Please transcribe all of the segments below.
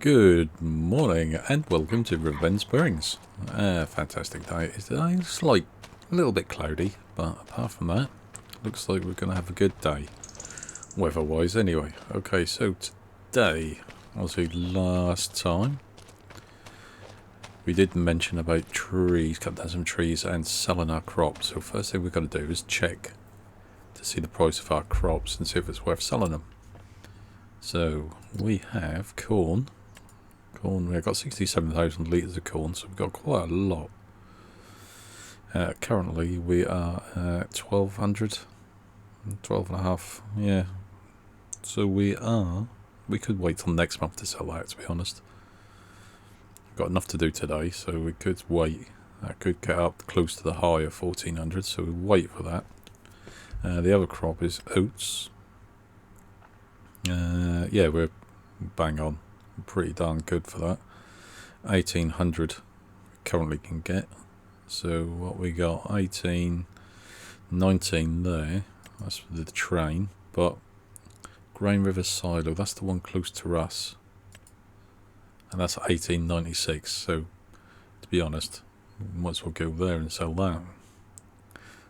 Good morning and welcome to Riverbend Springs. Fantastic day today. It's like a little bit cloudy, but apart from that, looks like we're going to have a good day. Weather-wise anyway. Okay, so today, obviously last time, we did mention about trees, cut down some trees and selling our crops. So first thing we've got to do is check to see the price of our crops and see if it's worth selling them. So we have corn. We've got 67,000 litres of corn, so we've got quite a lot. Currently we are at 1,200, 12 and a half, yeah. So we could wait till next month to sell that, to be honest. We've got enough to do today, so we could wait. That could get up close to the high of 1,400, so we'll wait for that. The other crop is oats. Yeah, we're bang on. Pretty darn good for that. 1,800 currently can get. So what we got, 18, 19 there. That's the train. But Grain River Silo, that's the one close to us. And that's 18.96. So to be honest, we might as well go there and sell that.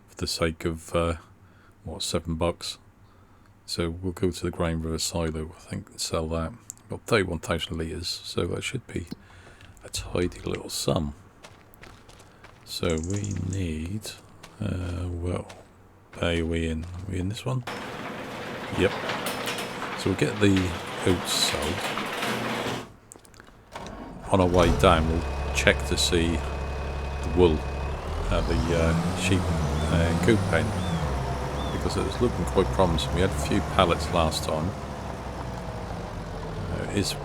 For the sake of, what, $7? So we'll go to the Grain River Silo, I think, and sell that. Got 31,000 litres, so that should be a tidy little sum. So we need, well, are we in this one? Yep. So we'll get the oats sold. On our way down, we'll check to see the wool at the sheep and goat pen, because it was looking quite promising. We had a few pallets last time.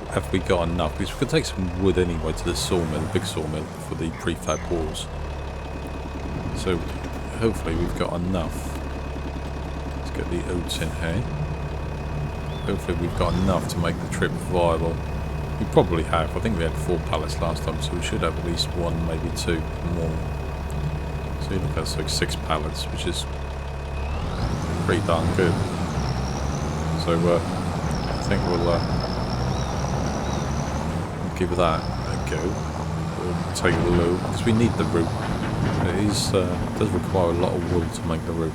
Have we got enough? Because we could take some wood anyway to the sawmill, big sawmill, for the prefab walls. So hopefully we've got enough. Let's get the oats in here. Hopefully we've got enough to make the trip viable. We probably have. I think we had 4 pallets last time, so we should have at least 1, maybe 2 more. So you look, that's like 6 pallets, which is pretty darn good. So I think we'll give that a go. We'll take a load because we need the rope. It does require a lot of wool to make the rope.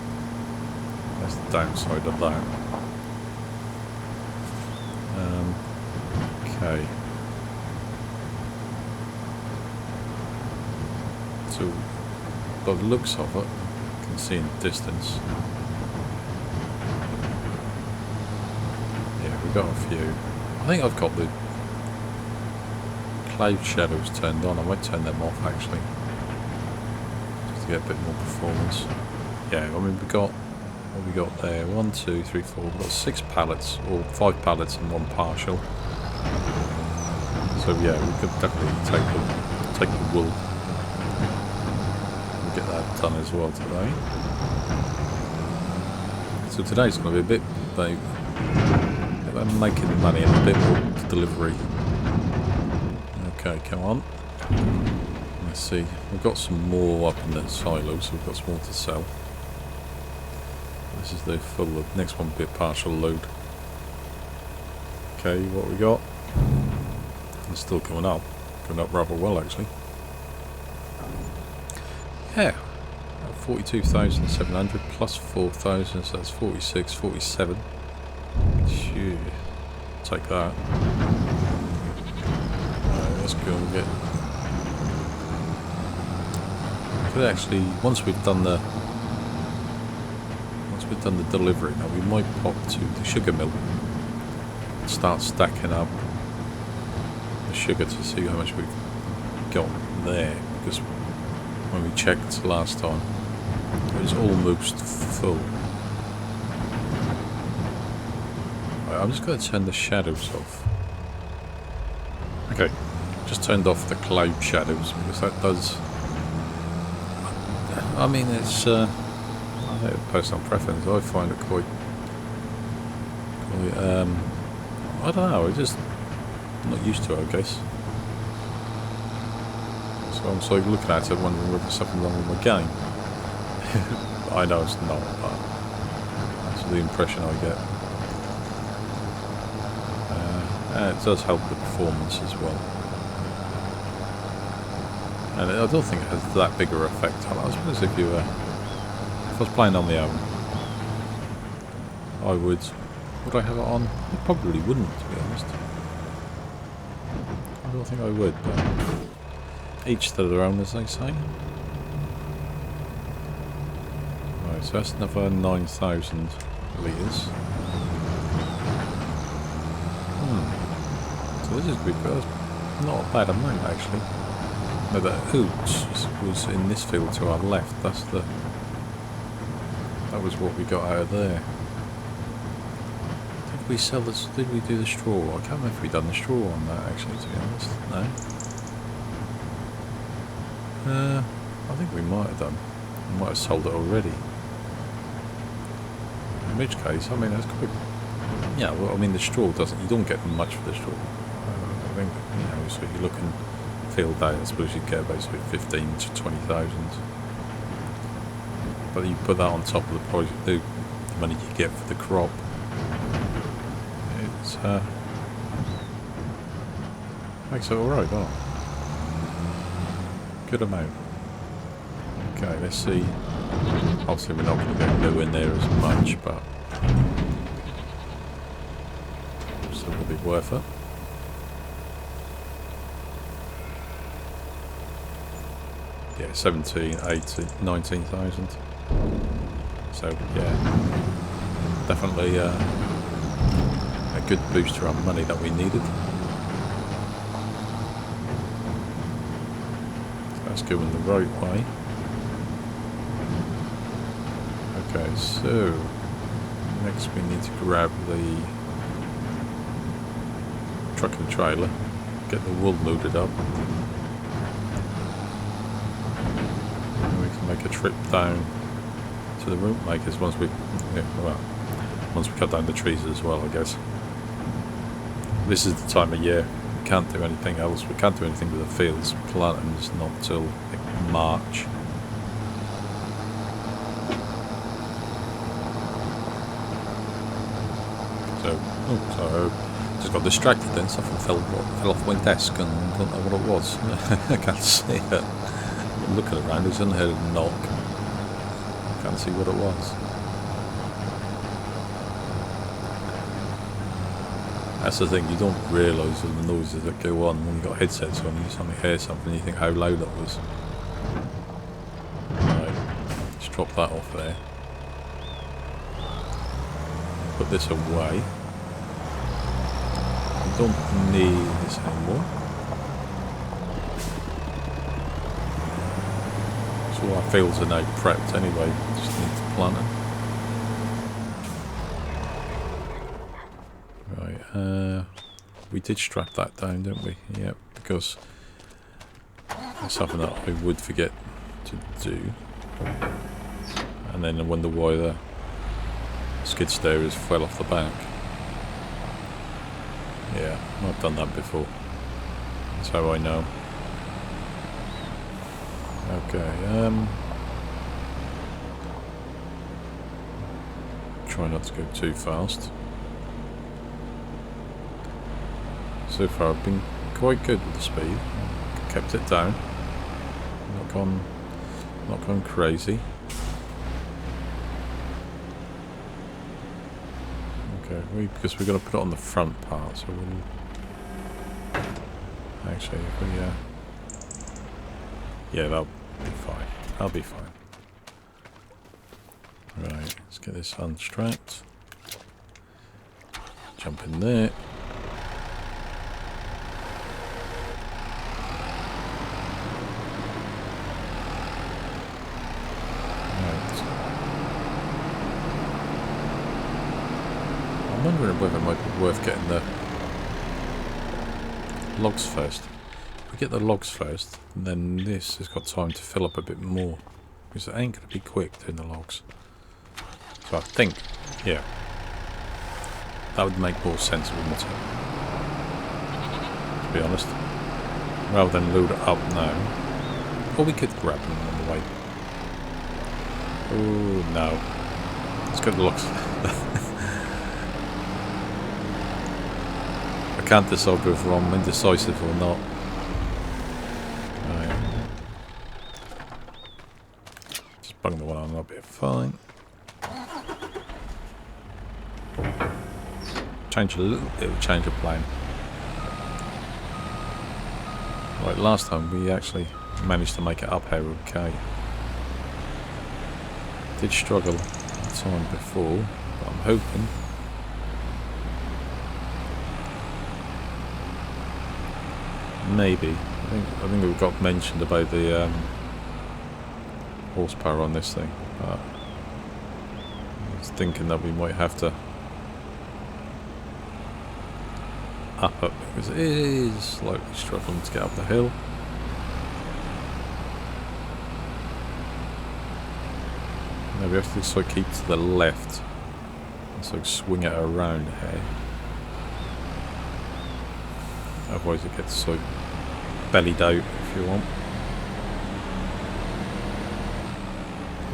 That's the downside of that. Okay. So, by the looks of it, you can see in the distance. Yeah, we've got a few. I think I've got the cloud shadows turned on. I might turn them off actually, just to get a bit more performance. Yeah, I mean, we got what we got there. 1, 2, 3, 4. We've got 6 pallets, or 5 pallets and 1 partial. So yeah, we could definitely take the wool and get that done as well today. So today's going to be a bit about making money and a bit more delivery. Okay, come on. Let's see. We've got some more up in the silo, so we've got some more to sell. This is the full load. Next one will be a partial load. Okay, what we got? It's still coming up rather well actually. Yeah, 42,700 plus 4,000, so that's 46, 47. Phew, take that. Let's go and get. Could actually, once we've done the delivery, now we might pop to the sugar mill and start stacking up the sugar to see how much we've got there, because when we checked last time it was almost full. Right, I'm just going to turn the shadows off. Okay, just turned off the cloud shadows because that does, I mean, it's I think it's personal preference. I find it quite I don't know, I'm just not used to it, I guess. So I'm sort of looking at it wondering whether there's something wrong with my game. I know it's not, but that's the impression I get. It does help the performance as well. And I don't think it has that bigger effect on it. I suppose if you if I was playing on the own, I would I have it on? I probably wouldn't, to be honest. I don't think I would, but each to their own, as they say. Right, so that's another 9,000 litres. So this is not a bad amount, actually. No, the oats was in this field to our left. That was what we got out of there. Did we sell this? Did we do the straw? I can't remember if we done the straw on that, actually, to be honest. No. I think we might have done. We might have sold it already. In which case, I mean, that's quite. Yeah, well, I mean, the straw doesn't. You don't get much for the straw. I think, so you're looking field day, I suppose you'd get basically 15 to 20,000. But you put that on top of the price, the money you get for the crop. It's makes it alright, doesn't it? Good amount. Okay, let's see. Obviously, we're not going to get nowhere near as much, but still will be worth it. Yeah, 17, 18, 19,000. So yeah, definitely a good boost to our money that we needed. So that's going the right way. Okay, so next we need to grab the truck and trailer, get the wool loaded up. Make a trip down to the root makers once we cut down the trees as well, I guess. This is the time of year we can't do anything else. We can't do anything with the fields. Planting's not till like March. So just got distracted then. Something fell off my desk and I don't know what it was. I can't see it. Looking around, I suddenly heard a knock. Can't see what it was. That's the thing, you don't realise the noises that go on when you've got headsets on. You suddenly hear something and you think how loud it was. Right, just drop that off there. Put this away. I don't need this anymore. So our fields are now prepped anyway, just need to plant it. Right, we did strap that down, didn't we? Yep, because it's something that I would forget to do. And then I wonder why the skid steerers fell off the back. Yeah, I've done that before. That's how I know. Okay, try not to go too fast. So far I've been quite good with the speed. Kept it down. Not gone crazy. Okay, because we're going to put it on the front part, so we'll actually if we yeah, that'll be fine. That'll be fine. Right, let's get this unstrapped. Jump in there. Right. I'm wondering whether it might be worth getting the logs first. We get the logs first, and then this has got time to fill up a bit more, because it ain't going to be quick doing the logs. So I think, yeah, that would make more sense, wouldn't it? To be honest, rather than load it up now. Or we could grab them on the way. Oh no, let's get the logs. can't decide whether I'm indecisive or not. Right. Just bung the one on, that'll be fine. Change a little bit, change of plan. Right, last time we actually managed to make it up here okay. Did struggle the time before, but I'm hoping. Maybe. I think we got mentioned about the horsepower on this thing, but I was thinking that we might have to up it because it is slightly struggling to get up the hill. Now we have to sort of keep to the left and sort of swing it around here. Otherwise it gets sort of bellied out if you want.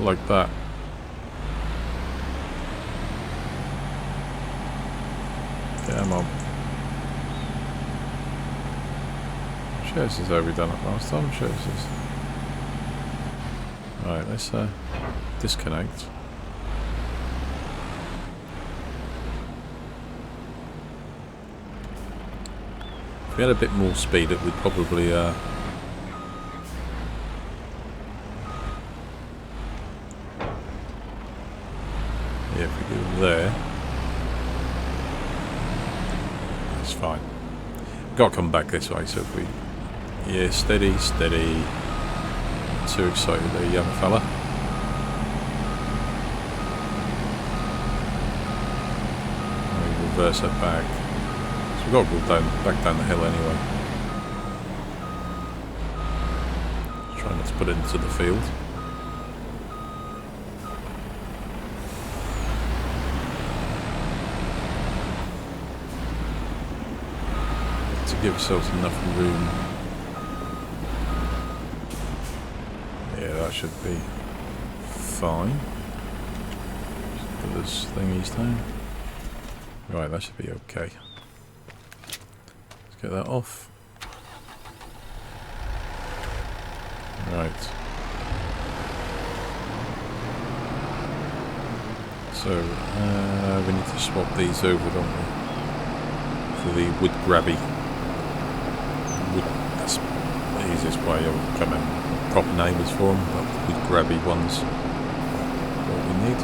Like that. Come on. Sure this is how we done it last time. Sure this is. Right, let's disconnect. If we had a bit more speed, it would probably yeah, if we go there, it's fine. Got to come back this way, so if we, yeah, steady, steady. Too excited there, young fella. We reverse it back. So we've got to go back down the hill anyway. Try not to put it into the field. To give ourselves enough room. Yeah, that should be fine. Just put this thingies down. Right, that should be okay. Let's get that off. Right. So, we need to swap these over, don't we? For the wood grabby. That's the easiest way of coming. Proper name is for them, but wood grabby ones. What we need.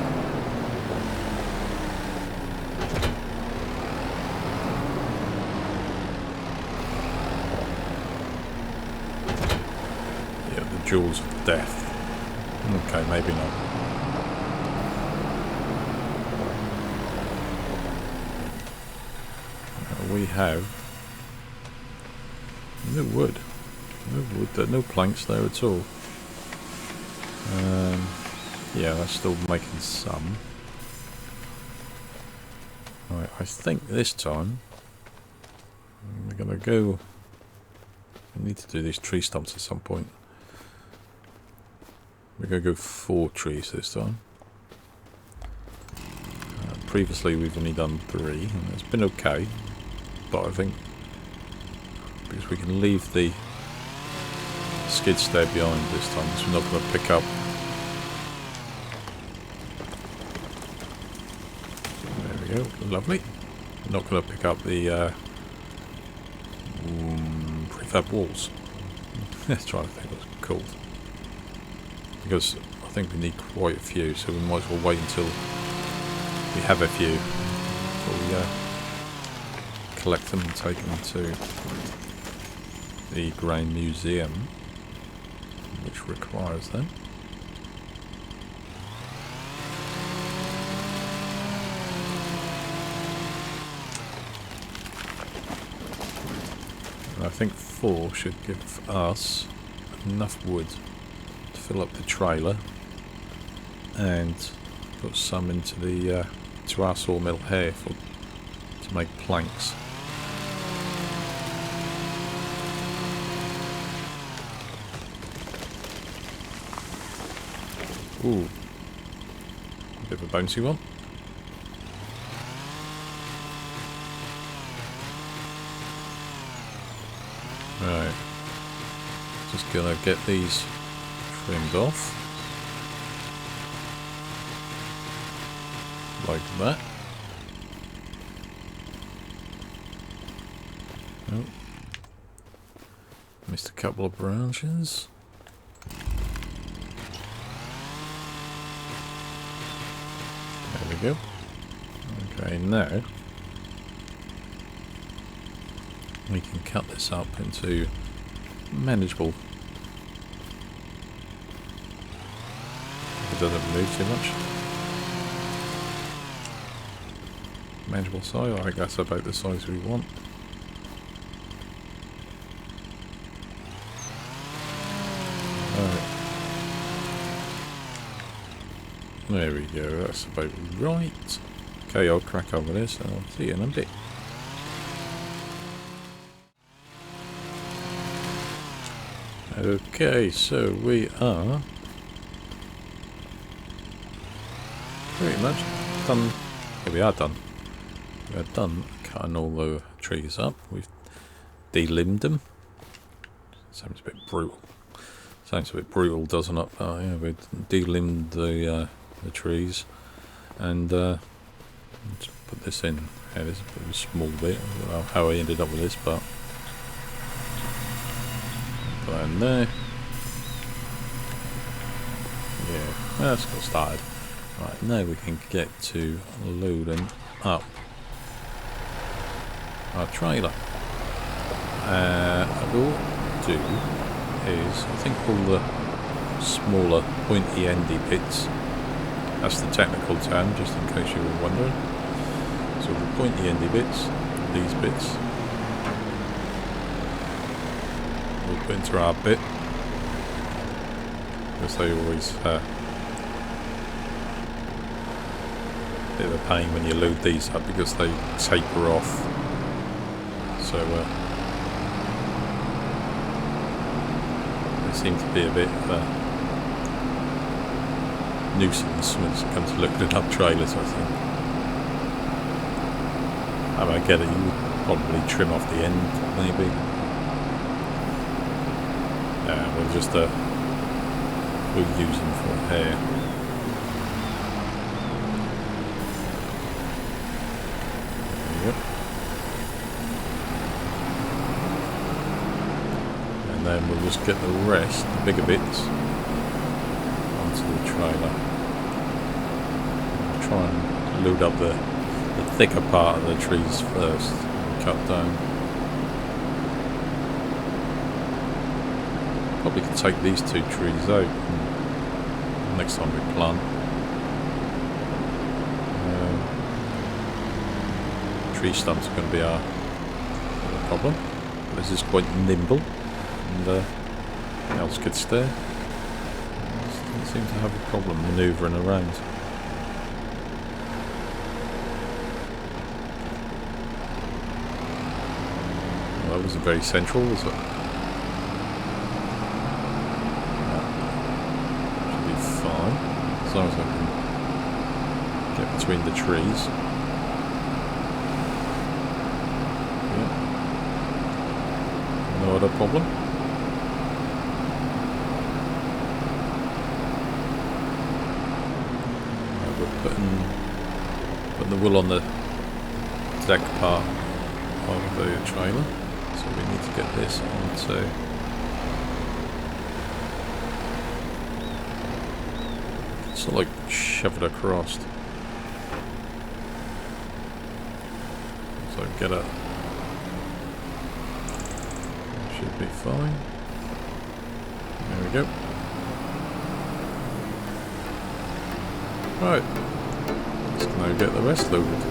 Yeah, the jaws of death. Okay, maybe not. We have no wood. No wood, no planks there at all. Yeah, that's still making some. Right, I think this time we're gonna go. We need to do these tree stumps at some point. We're gonna go 4 trees this time. Previously we've only done 3, and it's been okay. But I think because we can leave the skid steer behind this time, so we're not going to pick up. There we go, lovely. We're not going to pick up the prefab walls. Let's try to think what's called. Because I think we need quite a few, so we might as well wait until we have a few before we collect them and take them to the Grain Museum, which requires them. And I think 4 should give us enough wood to fill up the trailer and put some into the to our sawmill here to make planks. Ooh, a bit of a bouncy one. Right. Just gonna get these trimmed off. Like that. Oh. Missed a couple of branches. There we go. Okay, now we can cut this up into manageable. It doesn't move too much. Manageable size, I think that's about the size we want. Alright. There we go, that's about right. Okay, I'll crack on with this and I'll see you in a bit. Okay, so we are pretty much done. Yeah, we are done. We are done cutting all the trees up. We've delimbed them. Sounds a bit brutal. Sounds a bit brutal, doesn't it? Yeah, we delimbed the trees and just put this in. Yeah, this is a bit of a small bit. I don't know how I ended up with this, but put that in there. Yeah, that's got started. Right, now we can get to loading up our trailer. What we'll do is, I think all the smaller pointy endy bits, that's the technical term, just in case you were wondering. So the pointy endy bits, these bits, we'll put into our bit, because they always bit of a pain when you load these up because they taper off. So they seem to be a bit nuisance when it comes to loading up trailers, I think. I mean, I get it, you would probably trim off the end, maybe. Yeah, we'll just we'll use them for hair. Yep. And then we'll just get the rest, the bigger bits, onto the trailer. We'll try and load up the thicker part of the trees first and cut down. Probably could take these two trees out next time we plant. Tree stumps are going to be our problem. This is quite nimble and else could stay. Doesn't seem to have a problem manoeuvring around. Well, that wasn't very central, was it? Should be fine, as long as I can get between the trees. No other problem. We're putting the wool on the deck part of the trailer, so we need to get this onto sort of like shove it across. So get it. Should be fine. There we go. Right. Let's now get the rest loaded.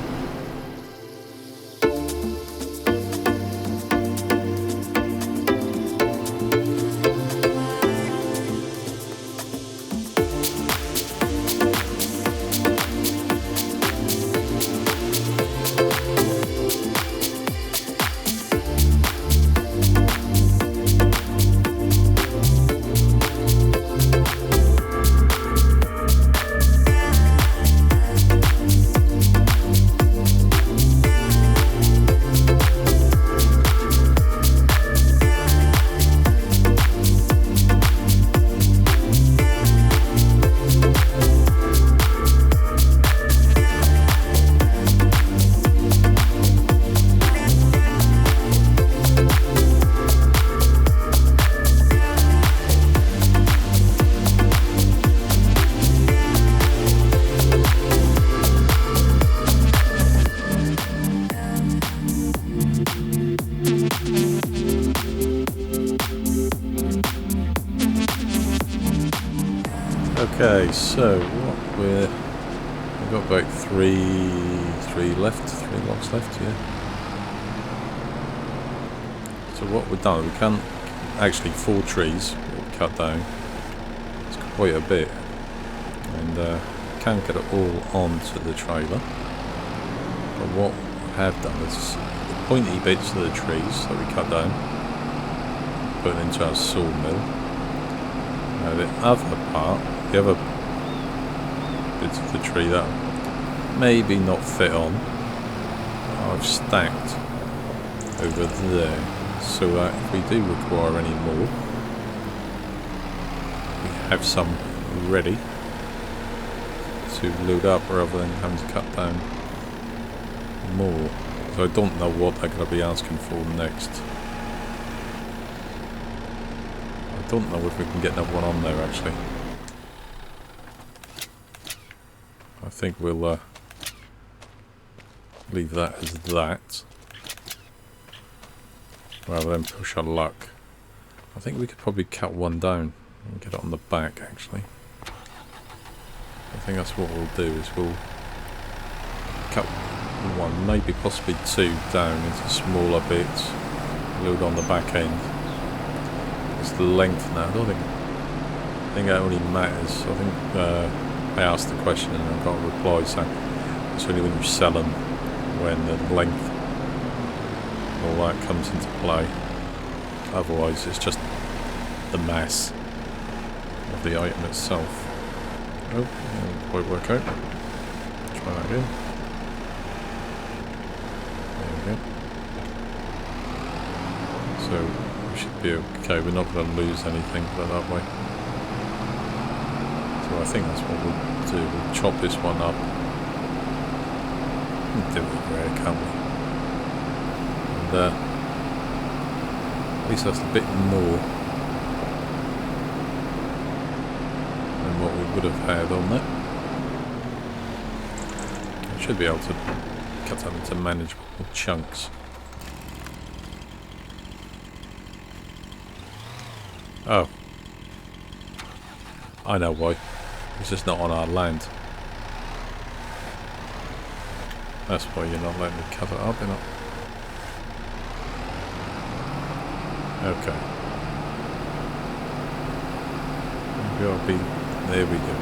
Okay, so what we've got about three lots left, yeah. So what we've done, we can't actually 4 trees we'll cut down. It's quite a bit, and can't get it all onto the trailer. But what we have done is the pointy bits of the trees that we cut down, put it into our sawmill. Now the other part, the other bits of the tree that maybe not fit on, I've stacked over there, so that if we do require any more, we have some ready to load up rather than having to cut down more. So I don't know what they're going to be asking for next. I don't know if we can get another one on there actually. I think we'll leave that as that, rather than push our luck. I think we could probably cut one down and get it on the back actually. I think that's what we'll do, is we'll cut one, maybe possibly 2 down into smaller bits, load on the back end. It's the length now, I think that only matters. I think I asked the question and I got a reply, so it's only when you sell them when the length all that comes into play. Otherwise it's just the mass of the item itself. Oh, didn't quite work out. Try that again. There we go. So we should be okay. We're not going to lose anything that way. So I think that's what we'll do. We'll chop this one up. We'll do it rare, can't we? And at least that's a bit more than what we would have had on that. I should be able to cut that into manageable chunks. Oh, I know why. It's just not on our land. That's why you're not letting me cut it up, you're not. Okay. Maybe I'll be. There we go.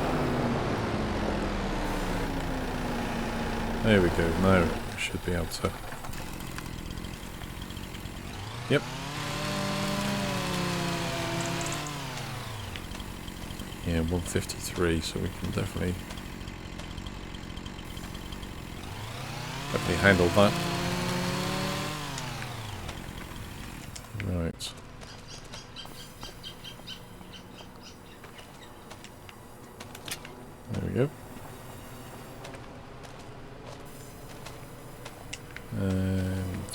There we go. Now we should be able to. Yep. Yeah, 153, so we can definitely handle that. Right. There we go. And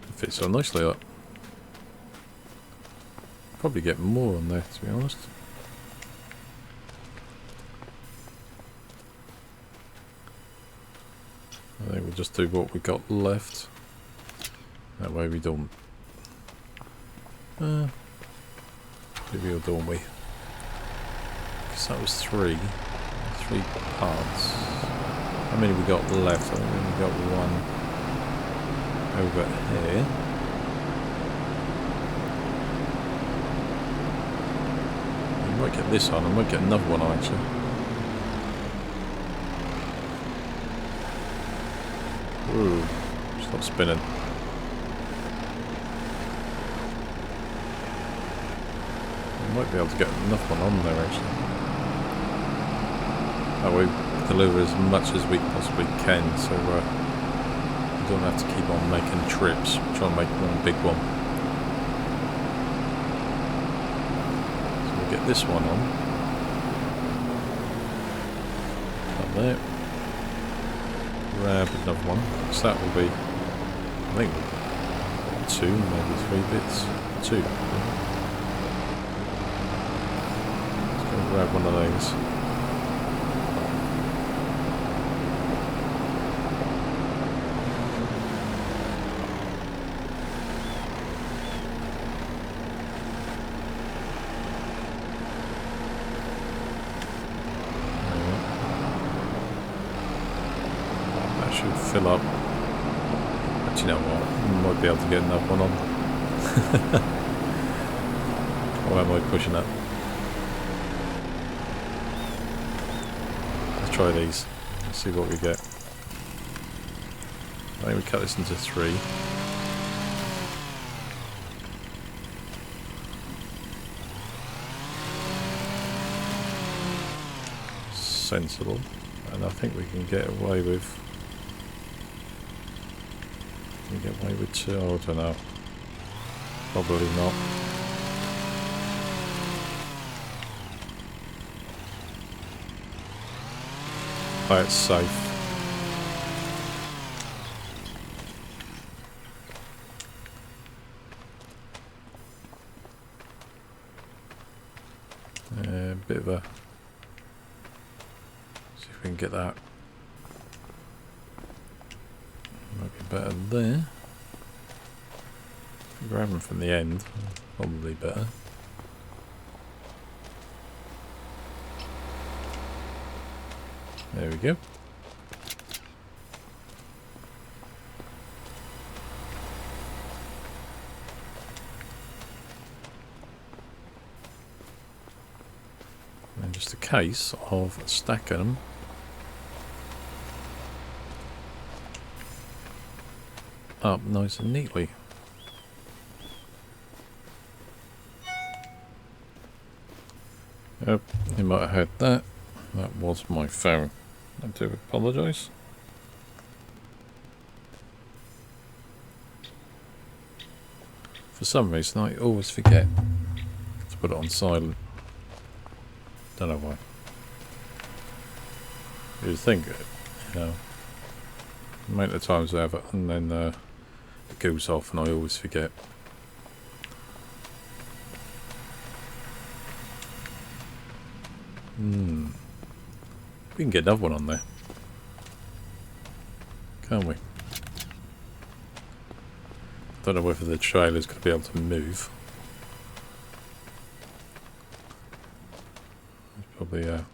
it fits so nicely up. Probably get more on there, to be honest. I think we'll just do what we got left. That way we don't. Maybe or don't we? Because that was 3 parts. How many we got left? I think we only got one over here. I might get this on. I might get another one on actually. Ooh, stop spinning. I might be able to get enough one on there actually. That way we deliver as much as we possibly can, so we don't have to keep on making trips. We're trying to make one big one. So we'll get this one on. Up there. Grab another one. So that will be, I think, 2, maybe 3 bits. 2. Let's go and grab one of those. fill up. But you know what? I might be able to get another one on. Or am I pushing it? Let's try these. Let's see what we get. I think we cut this into 3. Sensible. And I think we can get away with... Can we get away with 2? Oh, I don't know. Probably not. Oh, it's safe. Bit of a... See if we can get that. Might be better there. Grab them from the end, probably better. There we go. And just a case of stacking them. Up nice and neatly. Yep, you might have heard that. That was my phone. I do apologise. For some reason I always forget to put it on silent. Don't know why. You'd think, you know, the amount of times I have it and then it goes off and I always forget. We can get another one on there, can't we? Don't know whether the trailer's going to be able to move. It's probably oh.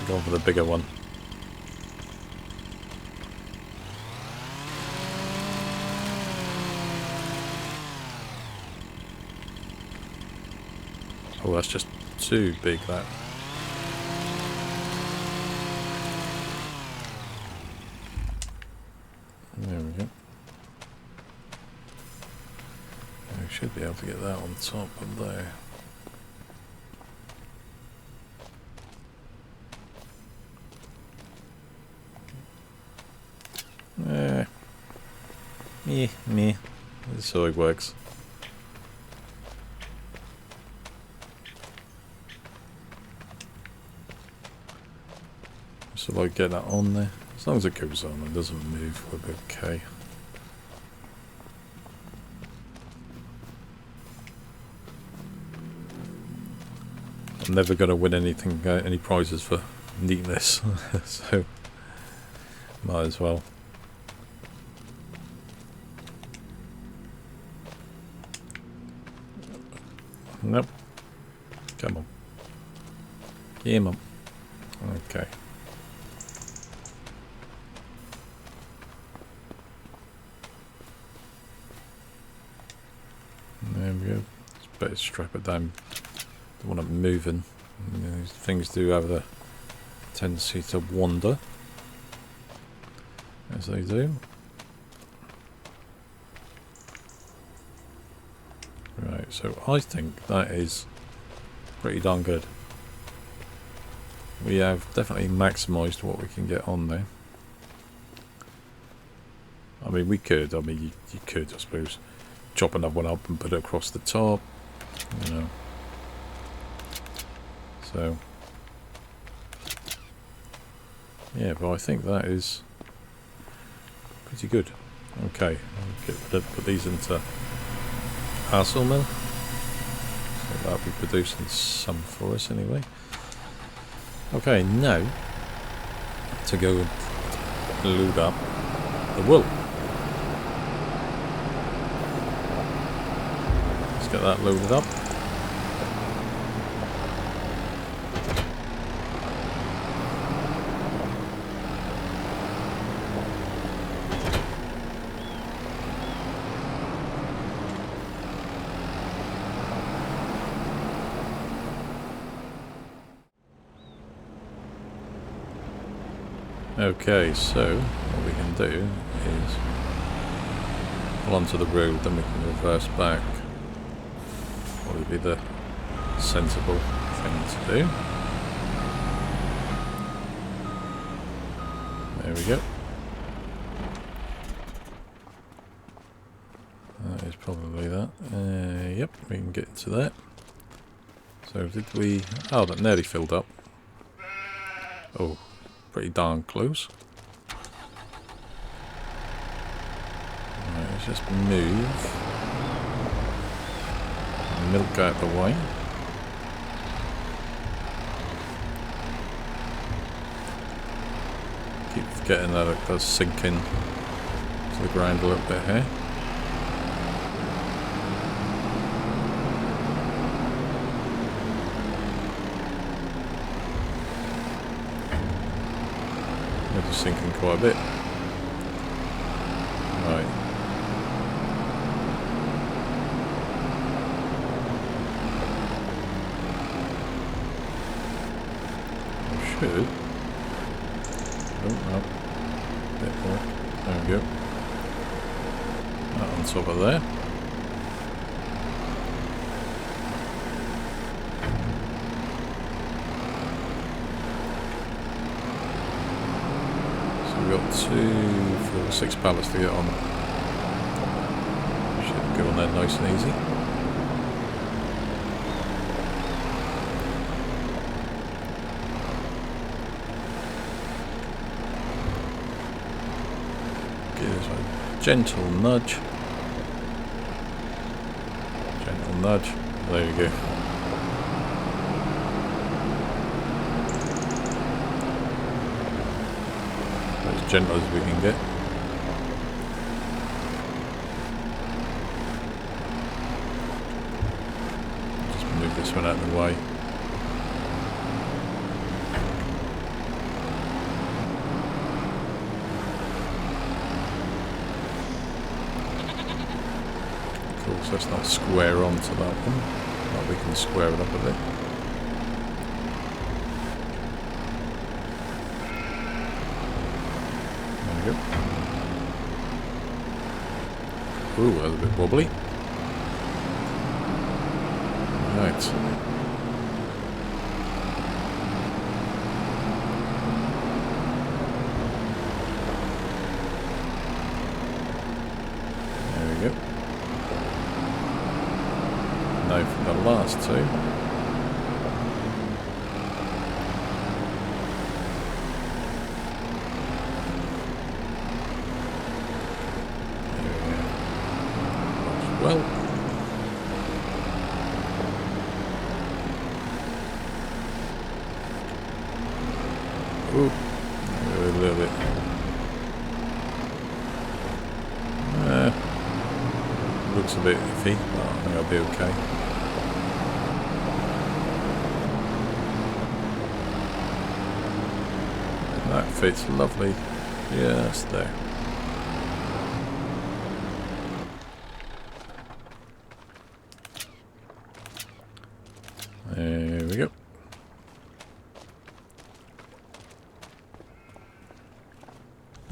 Going for the bigger one. Oh, that's just too big, that. There we go. We should be able to get that on top of there. Meh. This is how it works. So like get that on there. As long as it goes on and doesn't move, we'll be okay. I'm never going to win anything, any prizes for neatness, so might as well. Nope. Come on. Yeah, mum. Okay. There we go. It's better strap it down. Don't want it moving. You know, these things do have the tendency to wander, as they do. Right, so I think that is pretty darn good. We have definitely maximised what we can get on there. I mean, we could. I mean, you could, I suppose, chop another one up and put it across the top. You know. So, yeah, but I think that is pretty good. Okay, I'll put these into Hassel mill. So that'll be producing some for us anyway. Okay, now to go and load up the wool. that loaded up. Okay, so what we can do is pull onto the road, then we can reverse back. What would be the sensible thing to do? There we go. That is probably that. Yep, we can get to that. So did we... Oh, that nearly filled up. Oh, pretty darn close. Right, let's just move. Milk out the way. Keep forgetting that it does sink in to the ground a little bit here. It's just sinking quite a bit. Right. Should. Oh, no. Bit more. There we go. That on top of there. So we've got 2, 4, 6 pallets to get on. Should go on there nice and easy. Gentle nudge. Gentle nudge. There you go. As gentle as we can get. Just move this one out of the way. So let's not square onto that one, but we can square it up a bit. There we go. Ooh, that's a bit wobbly. Right. For the last 2. Well, ooh, a little bit. Looks a bit iffy, but I think I'll be okay. That fits lovely. Yes, there. There we go.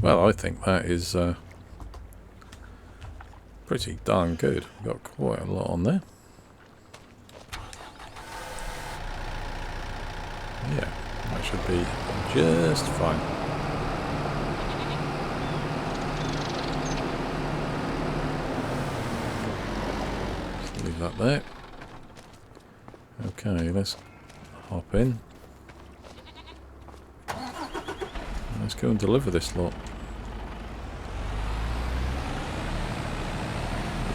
Well, I think that is pretty darn good. We've got quite a lot on there. Yeah, that should be just fine. Just leave that there. Okay, let's hop in. Let's go and deliver this lot.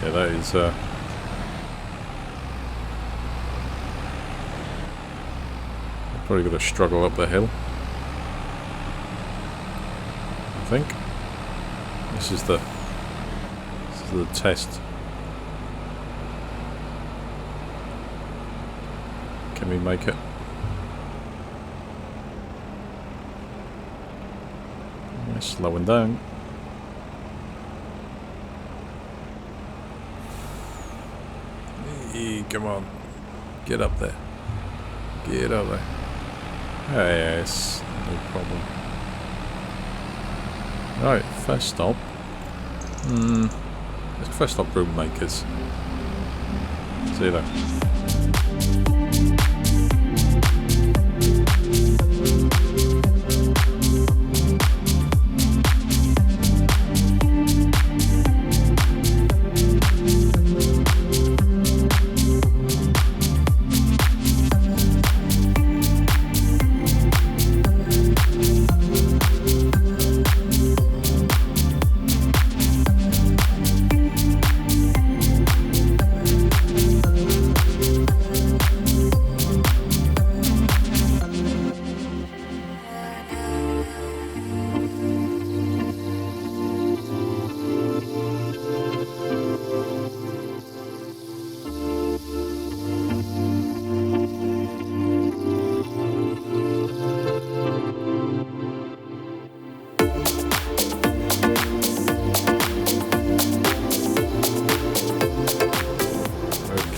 Yeah, that is probably going to struggle up the hill, I think. This is the test. Can we make it? Yeah, slowing down. Come on. Get up there. Get up there. Yes, no problem. Right, first stop. First stop room makers. See you there.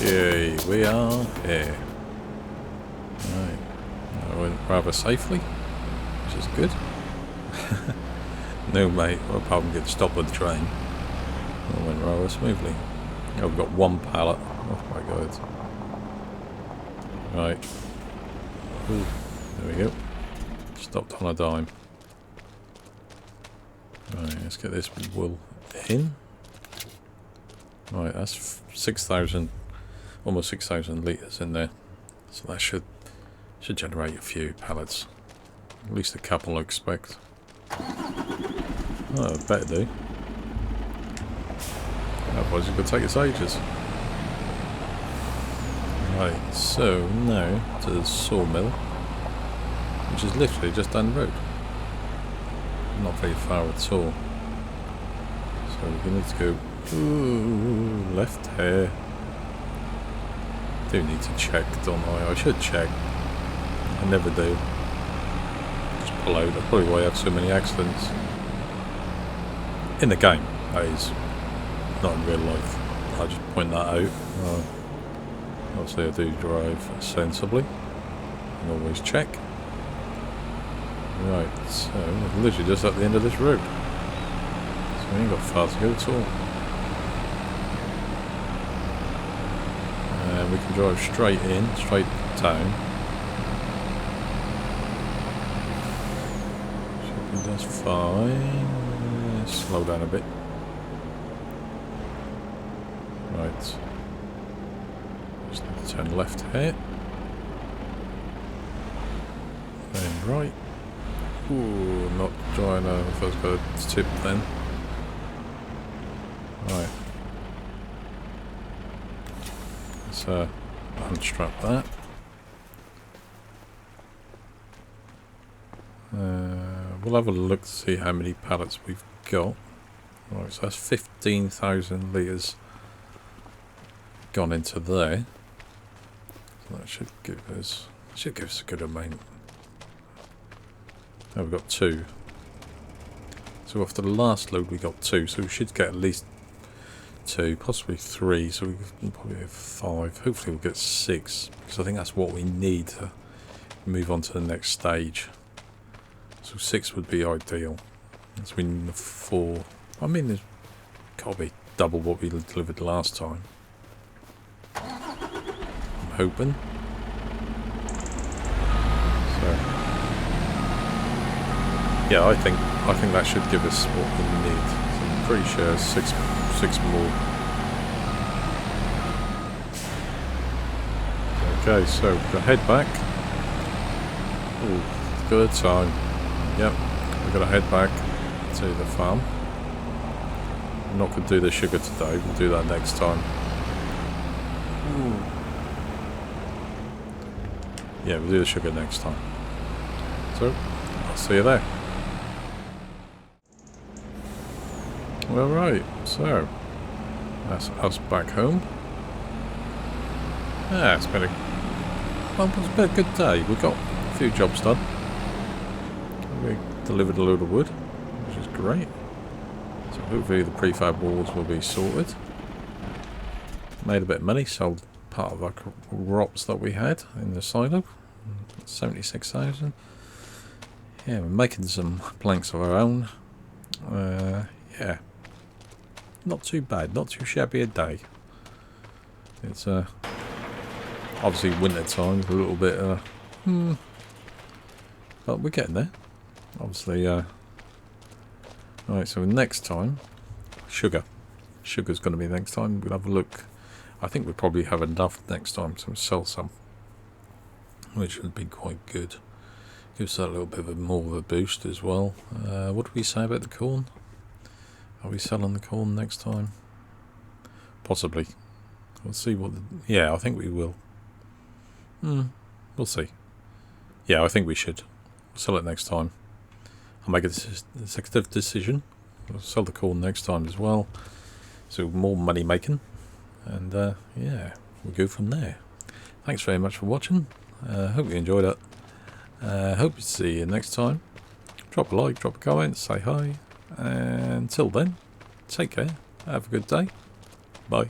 Okay, we are here. Right, I went rather safely, which is good. No mate, well, apart from getting stopped with the train, it went rather smoothly. Oh, we've got one pallet. Oh my god. Right. Ooh, there we go. Stopped on a dime. Right, let's get this wool in. Right, that's 6,000, almost 6,000 litres in there. So that should generate a few pallets. At least a couple I expect. Oh, better do. Otherwise it's going to take us ages. Right, so now to the sawmill, which is literally just down the road. Not very far at all. So we need to go left here. Do need to check, don't I? I should check. I never do. Just pull out. That's probably why I have so many accidents. In the game, that is. Not in real life. I'll just point that out. Obviously I do drive sensibly. And always check. Right, so we're literally just at the end of this road. So we ain't got far to go at all. And we can drive straight in, straight down. Should be just fine. Slow down a bit. Right. Just need to turn left here. Then right. Ooh, not trying to, if I was going to tip then. Right. Let's unstrap that. We'll have a look to see how many pallets we've got. Right, so that's 15,000 litres gone into there. So that should give us a good amount. Now we've got 2. So after the last load we got 2, so we should get at least 2, possibly 3, so we can probably have 5. Hopefully we'll get 6, because I think that's what we need to move on to the next stage. So 6 would be ideal. That's been the 4. I mean, there's got to be double what we delivered last time. I'm hoping. So yeah, I think that should give us what we need. So I'm pretty sure 6 more. Okay, so we'll head back. Ooh, good time. Yep, we're gonna head back to the farm. I'm not gonna do the sugar today. We'll do that next time. Ooh. Yeah, we'll do the sugar next time. So I'll see you there. Well, right, so that's us back home. Yeah, it's been a Well, it was a bit good day. We got a few jobs done. We delivered a load of wood, which is great. So hopefully the prefab walls will be sorted. Made a bit of money, sold part of our crops that we had in the silo. 76,000. Yeah, we're making some planks of our own. Yeah. Not too bad, not too shabby a day. It's obviously winter time, a little bit but we're getting there. Obviously right, so next time sugar's going to be next time. We'll have a look. I think we'll probably have enough next time to sell some, which would be quite good. Gives that a little bit of more of a boost as well. What do we say about the corn? Are we selling the corn next time? Possibly. We'll see what yeah, I think we will. We'll see. Yeah, I think we should. We'll sell it next time. I'll make a executive decision. We'll sell the corn next time as well. So more money making. And yeah, we'll go from there. Thanks very much for watching. Hope you enjoyed it. Hope to see you next time. Drop a like, drop a comment, say hi. And until then, take care. Have a good day. Bye.